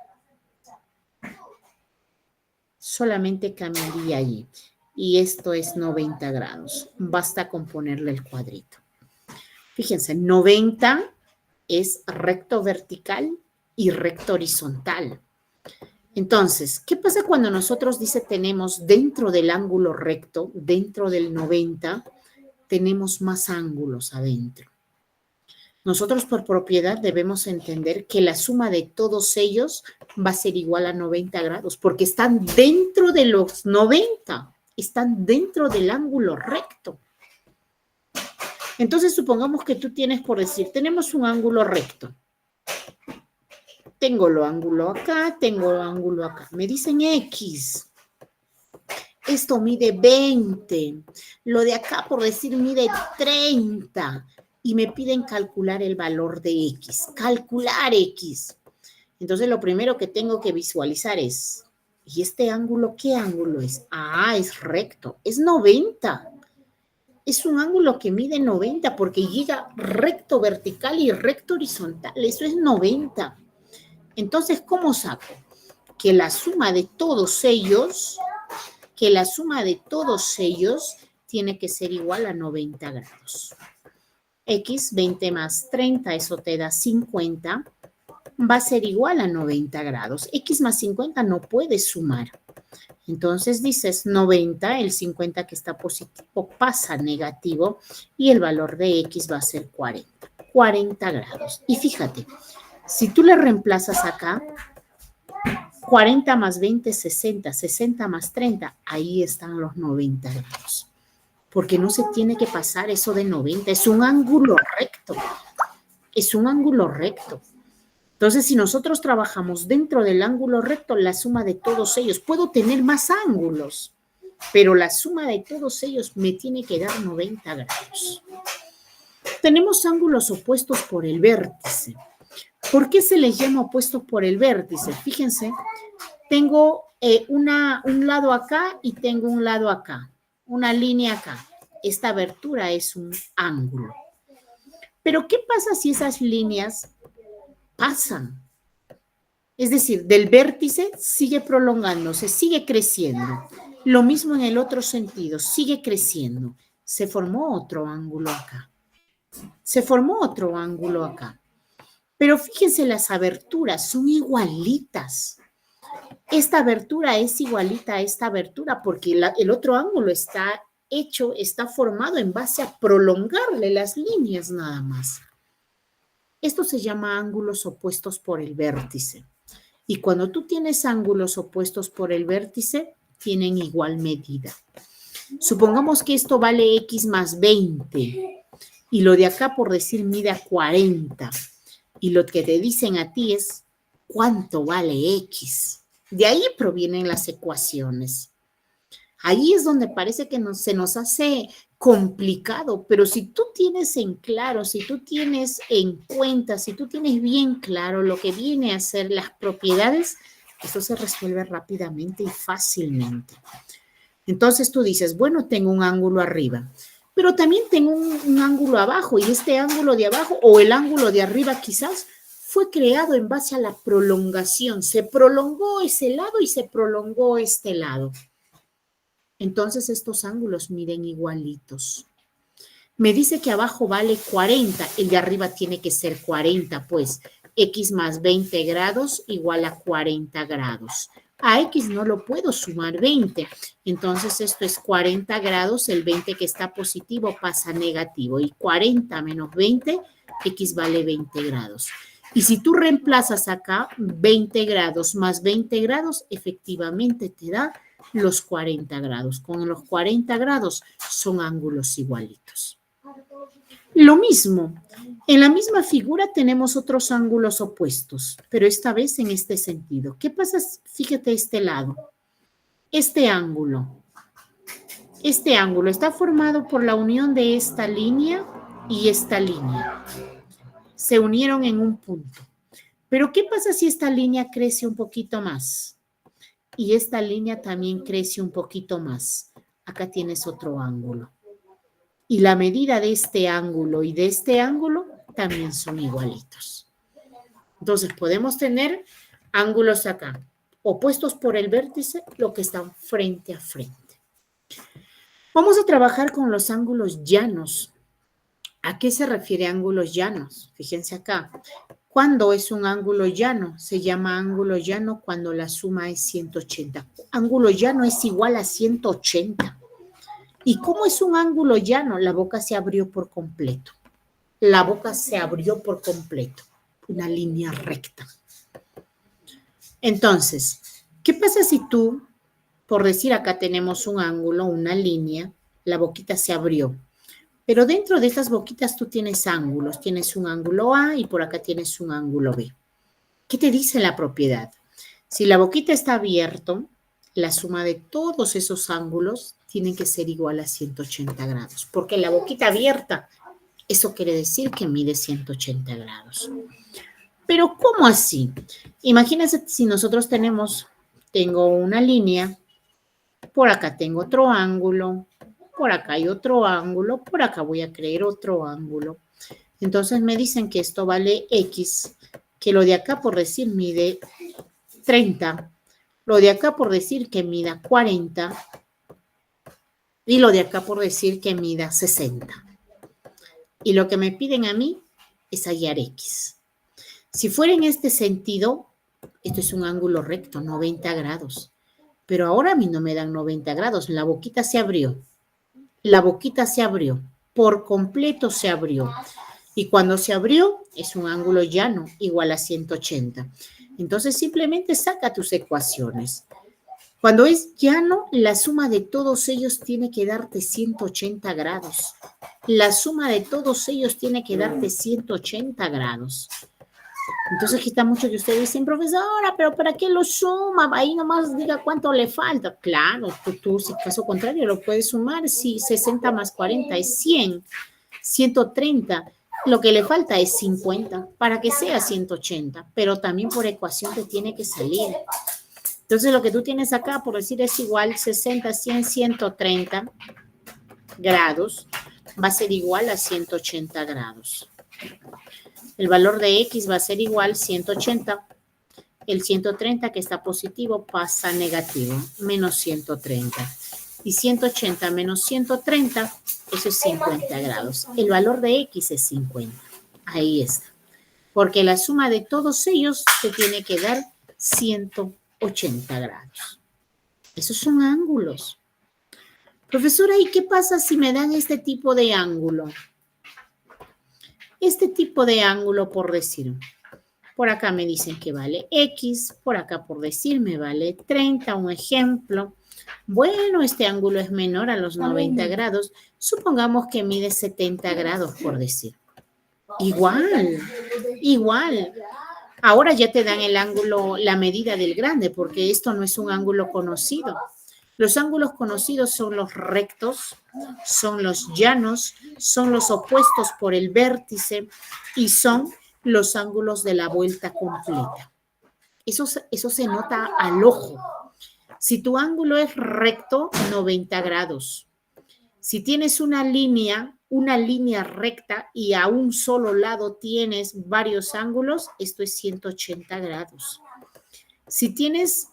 Solamente cambiaría allí. Y esto es 90 grados. Basta con ponerle el cuadrito. Fíjense, 90 es recto vertical y recto horizontal. Entonces, ¿qué pasa cuando nosotros tenemos dentro del ángulo recto, dentro del 90, tenemos más ángulos adentro? Nosotros por propiedad debemos entender que la suma de todos ellos va a ser igual a 90 grados, porque están dentro de los 90, están dentro del ángulo recto. Entonces, supongamos que tú tienes, por decir, tenemos un ángulo recto. Tengo el ángulo acá, tengo el ángulo acá. Me dicen X. Esto mide 20. Lo de acá, por decir, mide 30. Y me piden calcular el valor de X. Calcular X. Entonces, lo primero que tengo que visualizar es, ¿y este ángulo qué ángulo es? Ah, es recto. Es 90. Es un ángulo que mide 90 porque llega recto vertical y recto horizontal. Eso es 90. Entonces, ¿cómo saco? Que la suma de todos ellos, tiene que ser igual a 90 grados. X, 20 más 30, eso te da 50, va a ser igual a 90 grados. X más 50 no puede sumar. Entonces dices 90, el 50 que está positivo pasa a negativo y el valor de X va a ser 40. 40 grados. Y fíjate, si tú le reemplazas acá, 40 más 20, 60, 60 más 30, ahí están los 90 grados. porque no se tiene que pasar eso de 90, es un ángulo recto, es un ángulo recto. Entonces, si nosotros trabajamos dentro del ángulo recto, la suma de todos ellos, puedo tener más ángulos, pero la suma de todos ellos me tiene que dar 90 grados. Tenemos ángulos opuestos por el vértice. ¿Por qué se les llama opuestos por el vértice? Fíjense, tengo un lado acá y tengo un lado acá, una línea acá. Esta abertura es un ángulo. Pero, ¿qué pasa si esas líneas pasan? Es decir, del vértice sigue prolongándose, sigue creciendo. Lo mismo en el otro sentido, sigue creciendo. Se formó otro ángulo acá. Se formó otro ángulo acá. Pero fíjense, las aberturas son igualitas. Esta abertura es igualita a esta abertura porque el otro ángulo está hecho, está formado en base a prolongarle las líneas nada más. Esto se llama ángulos opuestos por el vértice. Y cuando tú tienes ángulos opuestos por el vértice, tienen igual medida. Supongamos que esto vale x más 20 y lo de acá, por decir, mide 40. Y lo que te dicen a ti es cuánto vale x. De ahí provienen las ecuaciones. Ahí es donde parece que se nos hace complicado, pero si tú tienes en claro, si tú tienes en cuenta, si tú tienes bien claro lo que viene a ser las propiedades, eso se resuelve rápidamente y fácilmente. Entonces tú dices, bueno, tengo un ángulo arriba, pero también tengo un ángulo abajo, y este ángulo de abajo o el ángulo de arriba quizás fue creado en base a la prolongación. Se prolongó ese lado y se prolongó este lado. Entonces estos ángulos miden igualitos. Me dice que abajo vale 40, el de arriba tiene que ser 40, pues x más 20 grados igual a 40 grados. A x no lo puedo sumar 20, entonces esto es 40 grados, el 20 que está positivo pasa a negativo, y 40 menos 20, x vale 20 grados. Y si tú reemplazas acá 20 grados más 20 grados, efectivamente te da los 40 grados. Con los 40 grados son ángulos igualitos. Lo mismo, en la misma figura tenemos otros ángulos opuestos, pero esta vez en este sentido. ¿Qué pasa? Fíjate este lado. Este ángulo está formado por la unión de esta línea y esta línea. Se unieron en un punto. Pero ¿qué pasa si esta línea crece un poquito más? Y esta línea también crece un poquito más. Acá tienes otro ángulo. Y la medida de este ángulo y de este ángulo también son igualitos. Entonces podemos tener ángulos acá, opuestos por el vértice, lo que están frente a frente. Vamos a trabajar con los ángulos llanos. ¿A qué se refiere ángulos llanos? Fíjense acá. ¿Cuándo es un ángulo llano? Se llama ángulo llano cuando la suma es 180. Ángulo llano es igual a 180. ¿Y cómo es un ángulo llano? La boca se abrió por completo. La boca se abrió por completo. Una línea recta. Entonces, ¿qué pasa si tú, por decir acá tenemos un ángulo, una línea, la boquita se abrió? Pero dentro de estas boquitas tú tienes ángulos. Tienes un ángulo A y por acá tienes un ángulo B. ¿Qué te dice la propiedad? Si la boquita está abierta, la suma de todos esos ángulos tiene que ser igual a 180 grados. Porque la boquita abierta, eso quiere decir que mide 180 grados. Pero ¿cómo así? Imagínense si nosotros tengo una línea, por acá tengo otro ángulo, por acá hay otro ángulo, por acá voy a crear otro ángulo. Entonces me dicen que esto vale X, que lo de acá por decir mide 30, lo de acá por decir que mida 40 y lo de acá por decir que mida 60. Y lo que me piden a mí es hallar X. Si fuera en este sentido, esto es un ángulo recto, 90 grados. Pero ahora a mí no me dan 90 grados, la boquita se abrió. La boquita se abrió, por completo se abrió. Y cuando se abrió, es un ángulo llano, igual a 180. Entonces, simplemente saca tus ecuaciones. Cuando es llano, la suma de todos ellos tiene que darte 180 grados. La suma de todos ellos tiene que darte 180 grados. Entonces aquí está mucho que ustedes dicen, profesora, pero ¿para qué lo suma? Ahí nomás diga cuánto le falta. Claro, tú si caso contrario lo puedes sumar. Si 60 más 40 es 100, 130. Lo que le falta es 50 para que sea 180, pero también por ecuación te tiene que salir. Entonces lo que tú tienes acá, por decir, es igual 60, 100, 130 grados, va a ser igual a 180 grados. El valor de X va a ser igual 180. El 130 que está positivo pasa a negativo, menos 130. Y 180 menos 130, eso es 50 grados. El valor de X es 50. Ahí está. Porque la suma de todos ellos te tiene que dar 180 grados. Esos son ángulos. Profesora, ¿y qué pasa si me dan este tipo de ángulo? Este tipo de ángulo, por decir, por acá me dicen que vale X, por acá por decir me vale 30, un ejemplo. Bueno, este ángulo es menor a los 90 grados. Supongamos que mide 70 grados, por decir. Igual. Ahora ya te dan el ángulo, la medida del grande, porque esto no es un ángulo conocido. Los ángulos conocidos son los rectos, son los llanos, son los opuestos por el vértice y son los ángulos de la vuelta completa. Eso se nota al ojo. Si tu ángulo es recto, 90 grados. Si tienes una línea recta y a un solo lado tienes varios ángulos, esto es 180 grados. Si tienes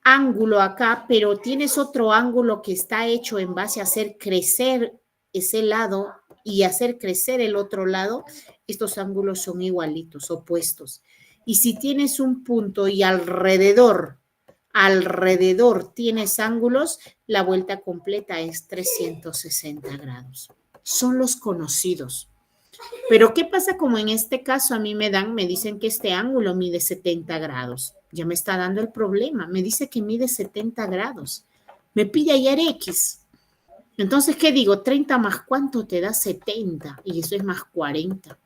ángulo acá, pero tienes otro ángulo que está hecho en base a hacer crecer ese lado y hacer crecer el otro lado, estos ángulos son igualitos, opuestos. Y si tienes un punto y alrededor tienes ángulos, la vuelta completa es 360 grados. Son los conocidos. Pero ¿qué pasa como en este caso a mí me dicen que este ángulo mide 70 grados? Ya me está dando el problema. Me dice que mide 70 grados. Me pide hallar X. Entonces, ¿qué digo? 30 más ¿cuánto te da 70? Y eso es más 40.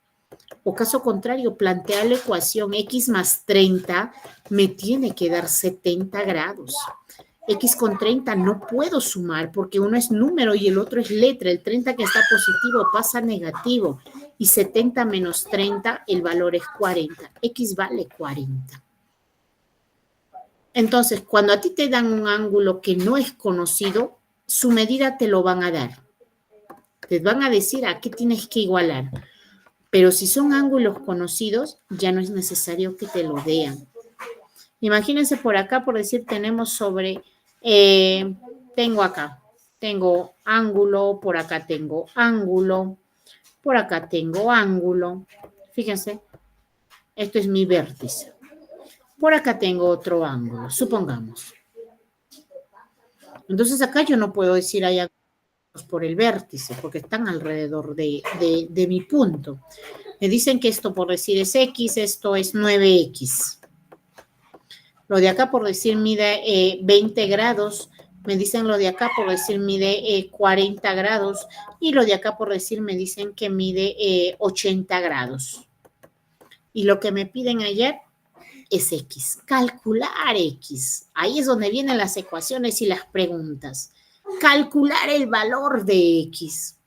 O caso contrario, plantea la ecuación X más 30 me tiene que dar 70 grados. X con 30 no puedo sumar porque uno es número y el otro es letra. El 30 que está positivo pasa a negativo y 70 menos 30, el valor es 40. X vale 40. Entonces, cuando a ti te dan un ángulo que no es conocido, su medida te lo van a dar. Te van a decir a qué tienes que igualar. Pero si son ángulos conocidos, ya no es necesario que te lo vean. Imagínense por acá, por decir, tenemos sobre, tengo ángulo, por acá tengo ángulo, por acá tengo ángulo. Fíjense, esto es mi vértice. Por acá tengo otro ángulo, supongamos. Entonces acá yo no puedo decir hay ángulos por el vértice, porque están alrededor de mi punto. Me dicen que esto por decir es X, esto es 9X. Lo de acá por decir mide 20 grados, me dicen lo de acá por decir mide 40 grados y lo de acá por decir me dicen que mide 80 grados. Y lo que me piden ayer es X, calcular X. Ahí es donde vienen las ecuaciones y las preguntas. Calcular el valor de X.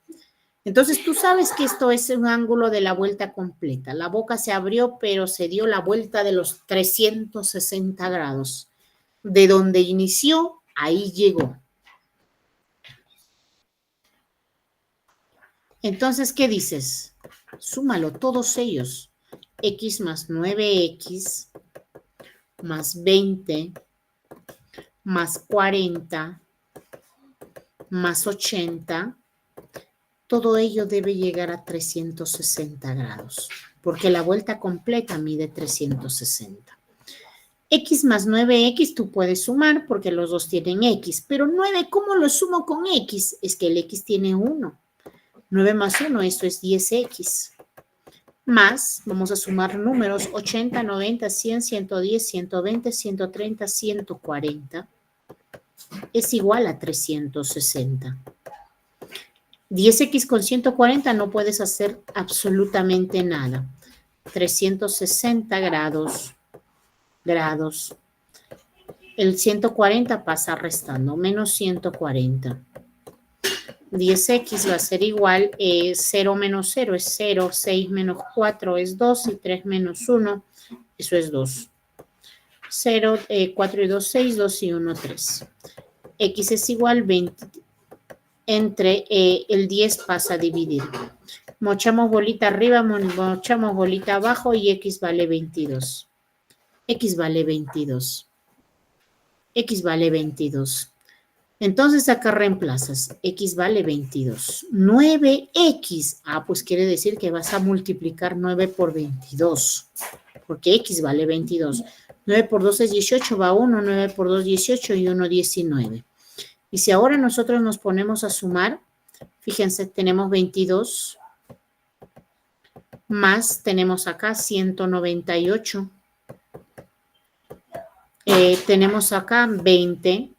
Entonces tú sabes que esto es un ángulo de la vuelta completa. La boca se abrió, pero se dio la vuelta de los 360 grados. De donde inició, ahí llegó. Entonces, ¿qué dices? Súmalo todos ellos. X más 9X más 20 más 40 más 80. Todo ello debe llegar a 360 grados, porque la vuelta completa mide 360. X más 9X tú puedes sumar porque los dos tienen X, pero 9, ¿cómo lo sumo con X? Es que el X tiene 1. 9 más 1, eso es 10X. Más, vamos a sumar números, 80, 90, 100, 110, 120, 130, 140. es igual a 360. 10x con 140 no puedes hacer absolutamente nada. 360 grados. El 140 pasa restando, menos 140. 10x va a ser igual, 0 menos 0 es 0, 6 menos 4 es 2 y 3 menos 1, eso es 2. 0, 4 y 2, 6, 2 y 1, 3. X es igual 20. Entre el 10 pasa a dividir. Mochamos bolita arriba, mochamos bolita abajo y X vale 22. X vale 22. X vale 22. Entonces acá reemplazas. X vale 22. 9X. Ah, pues quiere decir que vas a multiplicar 9 por 22. Porque X vale 22. 9 por 2 es 18, va 1. 9 por 2, 18 y 1, 19. Y si ahora nosotros nos ponemos a sumar, fíjense, tenemos 22. Más tenemos acá 198. Tenemos acá 20.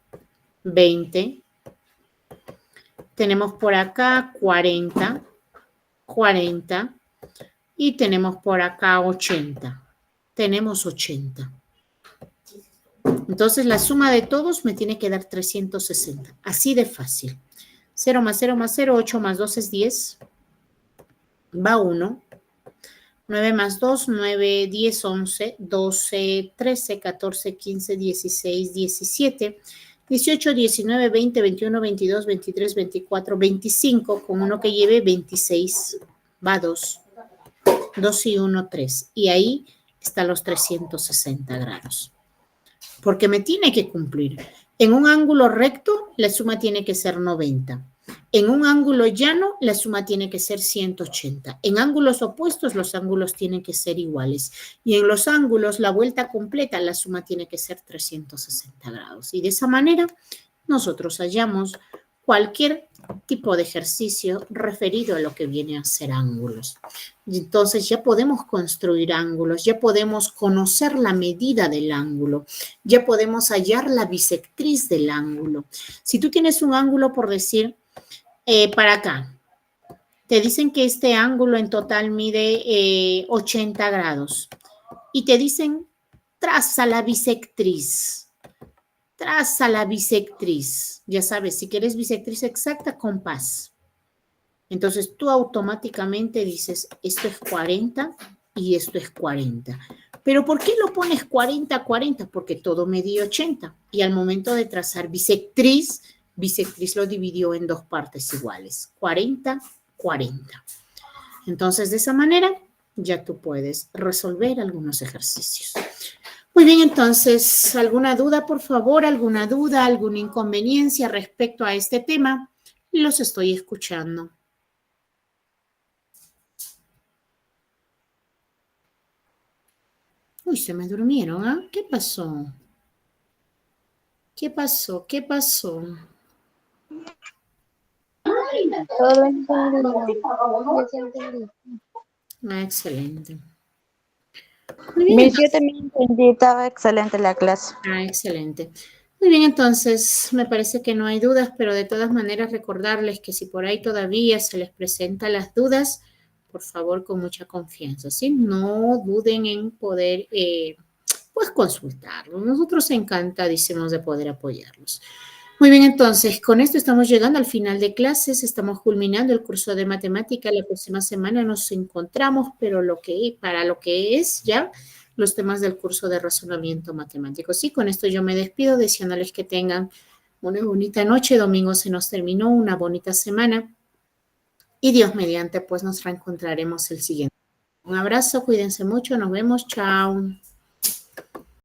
Tenemos por acá 40. Y tenemos por acá 80. Tenemos 80. Entonces la suma de todos me tiene que dar 360. Así de fácil. 0 más 0 más 0, 8 más 2 es 10. Va 1. 9 más 2, 9, 10, 11, 12, 13, 14, 15, 16, 17, 18, 19, 20, 21, 22, 23, 24, 25, con uno que lleve 26, va 2. 2 y 1, 3. Y ahí están los 360 grados. Porque me tiene que cumplir. En un ángulo recto, la suma tiene que ser 90. En un ángulo llano, la suma tiene que ser 180. En ángulos opuestos, los ángulos tienen que ser iguales. Y en los ángulos, la vuelta completa, la suma tiene que ser 360 grados. Y de esa manera, nosotros hallamos cualquier tipo de ejercicio referido a lo que viene a ser ángulos. Y entonces ya podemos construir ángulos, ya podemos conocer la medida del ángulo, ya podemos hallar la bisectriz del ángulo. Si tú tienes un ángulo, por decir, para acá, te dicen que este ángulo en total mide 80 grados y te dicen, traza la bisectriz. Traza la bisectriz. Ya sabes, si quieres bisectriz exacta, compás. Entonces tú automáticamente dices, esto es 40 y esto es 40. ¿Pero por qué lo pones 40, 40? Porque todo medía 80. Y al momento de trazar bisectriz lo dividió en dos partes iguales. 40, 40. Entonces de esa manera ya tú puedes resolver algunos ejercicios. Muy bien, entonces, ¿alguna duda, por favor? ¿Alguna duda, alguna inconveniencia respecto a este tema? Los estoy escuchando. Uy, se me durmieron, ¿ah? ¿Qué pasó? ¿Qué pasó? ¿Qué pasó? Todo entendido. Ah, excelente. Muy bien. Yo también entendí, estaba excelente la clase. Ah, excelente. Muy bien, entonces, me parece que no hay dudas, pero de todas maneras recordarles que si por ahí todavía se les presentan las dudas, por favor, con mucha confianza, ¿sí? No duden en poder, pues, consultarlos. Nosotros encantadísimos de poder apoyarlos. Muy bien, entonces, con esto estamos llegando al final de clases, estamos culminando el curso de matemática. La próxima semana nos encontramos, pero para lo que es ya los temas del curso de razonamiento matemático. Sí, con esto yo me despido, deseándoles que tengan una bonita noche. Domingo se nos terminó, una bonita semana. Y Dios mediante, pues nos reencontraremos el siguiente. Un abrazo, cuídense mucho, nos vemos, chao.